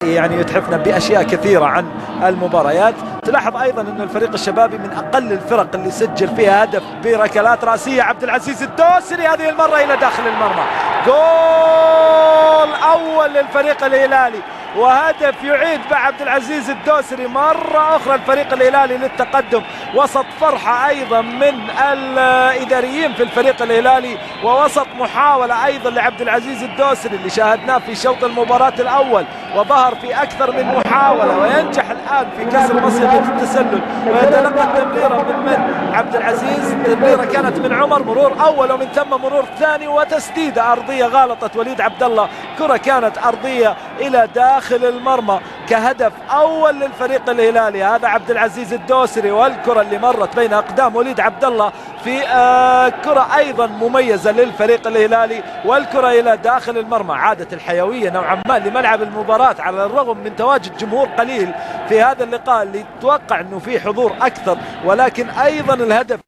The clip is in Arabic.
يعني يتحفنا بأشياء كثيرة عن المباريات. تلاحظ أيضا أن الفريق الشبابي من أقل الفرق اللي سجل فيها هدف بركلات رأسية. عبد العزيز الدوسري هذه المرة إلى داخل المرمى، جول أول للفريق الهلالي، وهدف يعيد عبد العزيز الدوسري مرة أخرى الفريق الهلالي للتقدم، وسط فرحة أيضا من الإداريين في الفريق الهلالي، ووسط محاولة أيضا لعبد العزيز الدوسري اللي شاهدناه في شوط المباراة الأول وظهر في أكثر من محاولة، وينجح الآن في كسر مصيدة التسلل ويتلقى التمريرة من عبد العزيز. التمريرة كانت من عمر، مرور أول ومن ثم مرور ثاني وتسديدة أرضية غالطت وليد عبد الله، كرة كانت أرضية إلى داخل المرمى كهدف أول للفريق الهلالي. هذا عبد العزيز الدوسري، والكرة اللي مرت بين أقدام وليد عبد الله في كرة أيضا مميزة للفريق الهلالي، والكرة إلى داخل المرمى. عادت الحيوية نوعا ما لملعب المباراة على الرغم من تواجد جمهور قليل في هذا اللقاء اللي يتوقع أنه فيه حضور أكثر، ولكن أيضا الهدف